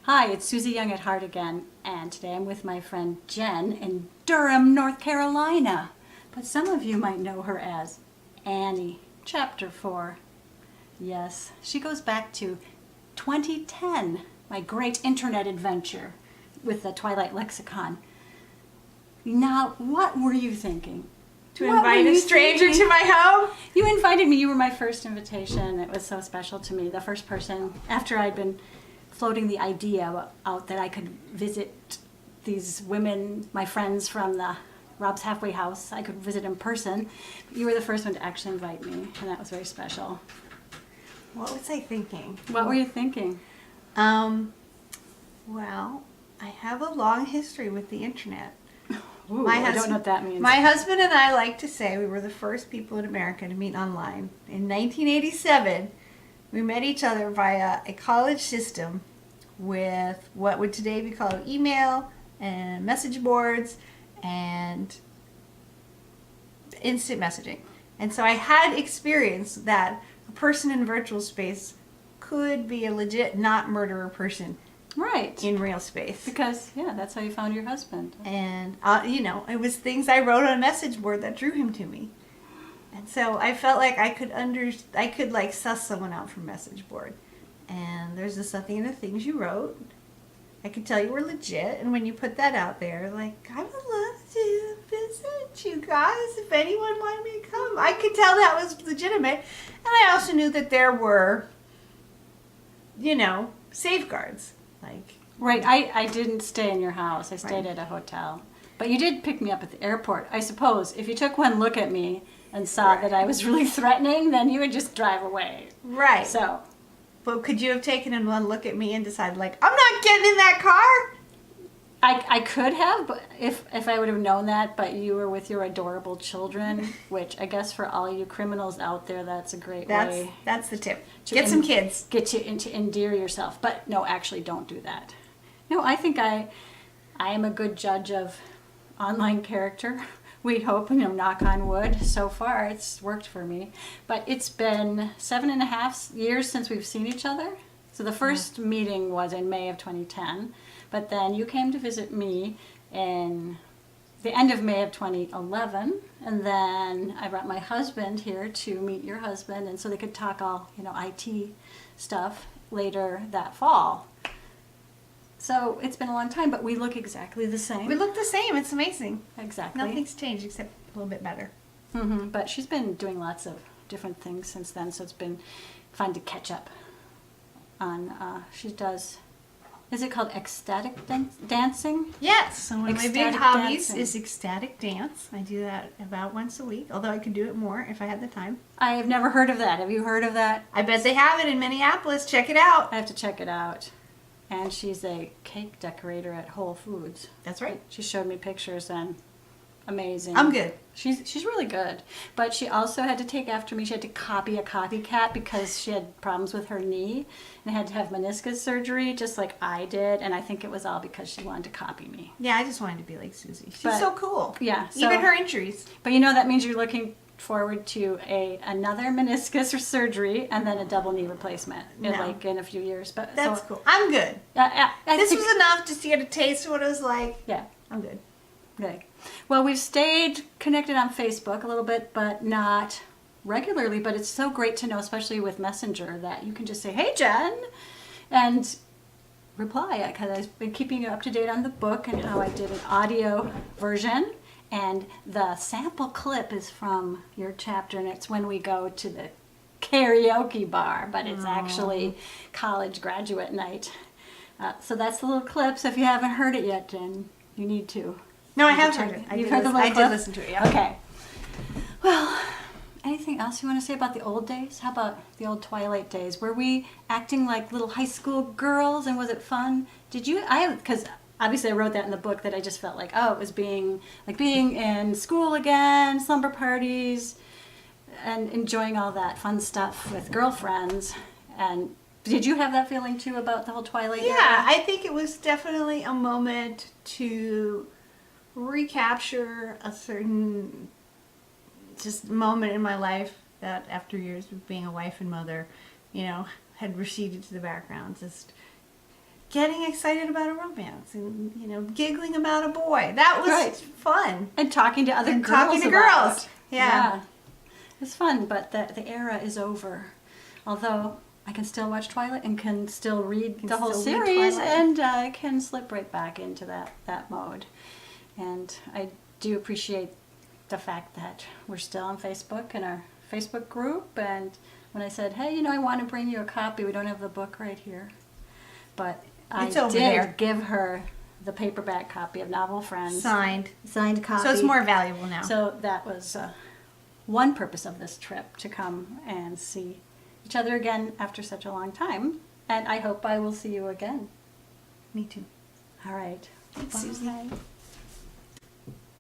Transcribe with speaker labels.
Speaker 1: Hi, it's Susie Young at Heart again, and today I'm with my friend Jen in Durham, North Carolina. But some of you might know her as Annie, Chapter 4. Yes, she goes back to 2010, my great internet adventure with the Twilight Lexicon. Now, what were you thinking?
Speaker 2: To invite a stranger to my home?
Speaker 1: You invited me. You were my first invitation. It was so special to me. The first person, after I'd been floating the idea out that I could visit these women, my friends from the Rob's Halfway House, I could visit in person. You were the first one to actually invite me, and that was very special.
Speaker 2: What was I thinking?
Speaker 1: What were you thinking?
Speaker 2: Well, I have a long history with the internet.
Speaker 1: Ooh, I don't know what that means.
Speaker 2: My husband and I like to say we were the first people in America to meet online. In 1987, we met each other via a college system with what would today be called email and message boards and instant messaging. And so I had experience that a person in virtual space could be a legit not murderer person.
Speaker 1: Right.
Speaker 2: In real space.
Speaker 1: Because, yeah, that's how you found your husband.
Speaker 2: And, it was things I wrote on a message board that drew him to me. And so I felt like I could like suss someone out from message board. And there's just something in the things you wrote. I could tell you were legit. And when you put that out there, like, I would love to visit you guys if anyone wanted me to come. I could tell that was legitimate. And I also knew that there were, safeguards.
Speaker 1: Right, I didn't stay in your house. I stayed
Speaker 2: Right.
Speaker 1: at a hotel. But you did pick me up at the airport. I suppose if you took one look at me and saw
Speaker 2: Right.
Speaker 1: that I was really threatening, then you would just drive away.
Speaker 2: Right.
Speaker 1: So,
Speaker 2: But could you have taken one look at me and decided, like, I'm not getting in that car?
Speaker 1: I could have, but if I would have known that, but you were with your adorable children, which I guess for all you criminals out there, that's a great way.
Speaker 2: That's the tip.
Speaker 1: to
Speaker 2: Get some kids.
Speaker 1: Get you to endear yourself. But no, actually don't do that. No, I think I am a good judge of online character. We hope, knock on wood. So far, it's worked for me. But it's been 7.5 years since we've seen each other. So the first meeting was in May of 2010. But then you came to visit me in the end of May of 2011. And then I brought my husband here to meet your husband. And so they could talk all, IT stuff later that fall. So it's been a long time, but we look exactly the same.
Speaker 2: We look the same. It's amazing.
Speaker 1: Exactly.
Speaker 2: Nothing's changed except a little bit better.
Speaker 1: But she's been doing lots of different things since then, so it's been fun to catch up on. She does, is it called ecstatic dancing?
Speaker 2: Yes. So one of my big
Speaker 1: Ecstatic
Speaker 2: hobbies
Speaker 1: dancing.
Speaker 2: is ecstatic dance. I do that about once a week, although I could do it more if I had the time.
Speaker 1: I have never heard of that. Have you heard of that?
Speaker 2: I bet they have it in Minneapolis. Check it out.
Speaker 1: I have to check it out. And she's a cake decorator at Whole Foods.
Speaker 2: That's right.
Speaker 1: She showed me pictures and amazing.
Speaker 2: I'm good.
Speaker 1: She's really good. But she also had to take after me. She had to copy a copycat because she had problems with her knee and had to have meniscus surgery just like I did. And I think it was all because she wanted to copy me.
Speaker 2: Yeah, I just wanted to be like Susie. She's
Speaker 1: But-
Speaker 2: so cool.
Speaker 1: Yeah. So,
Speaker 2: Even her injuries.
Speaker 1: But that means you're looking forward to another meniscus surgery and then a double knee replacement in a few years. But
Speaker 2: That's cool. I'm good.
Speaker 1: I
Speaker 2: This
Speaker 1: think-
Speaker 2: was enough just to get a taste of what it was like.
Speaker 1: yeah.
Speaker 2: I'm good.
Speaker 1: Okay. Well, we've stayed connected on Facebook a little bit, but not regularly. But it's so great to know, especially with Messenger, that you can just say, "Hey, Jen," and reply. Because I've been keeping you up to date on the book and how I did an audio version. And the sample clip is from your chapter, and it's when we go to the karaoke bar, but it's actually college graduate night. So that's the little clip. So if you haven't heard it yet, Jen, you need to.
Speaker 2: No, I
Speaker 1: You
Speaker 2: have
Speaker 1: check
Speaker 2: heard it.
Speaker 1: You've heard the little
Speaker 2: I
Speaker 1: clip?
Speaker 2: did listen to it, yeah.
Speaker 1: Okay. Well, anything else you want to say about the old days? How about the old Twilight days? Were we acting like little high school girls, and was it fun? Did you? Because obviously I wrote that in the book that I just felt like, it was being in school again, slumber parties, and enjoying all that fun stuff with girlfriends. And did you have that feeling too about the whole Twilight era?
Speaker 2: Yeah, I think it was definitely a moment to recapture a certain just moment in my life that after years of being a wife and mother, had receded to the background. Just getting excited about a romance and, you know, giggling about a boy. That was
Speaker 1: Right.
Speaker 2: fun.
Speaker 1: And talking to other
Speaker 2: And
Speaker 1: girls.
Speaker 2: talking to
Speaker 1: about
Speaker 2: girls.
Speaker 1: it.
Speaker 2: Yeah.
Speaker 1: It's fun, but the era is over. Although I can still watch Twilight and can still read
Speaker 2: Can
Speaker 1: the whole
Speaker 2: still read
Speaker 1: series,
Speaker 2: Twilight.
Speaker 1: and I can slip right back into that mode. And I do appreciate the fact that we're still on Facebook in our Facebook group. And when I said, hey, you know, I want to bring you a copy, we don't have the book right here, but I
Speaker 2: It's over
Speaker 1: did
Speaker 2: there.
Speaker 1: give her the paperback copy of Novel Friends, signed copy.
Speaker 2: So it's more valuable now.
Speaker 1: So that was one purpose of this trip, to come and see each other again after such a long time. And I hope I will see you again.
Speaker 2: Me too.
Speaker 1: All right.
Speaker 2: Thanks,
Speaker 1: Bye.
Speaker 2: Susie.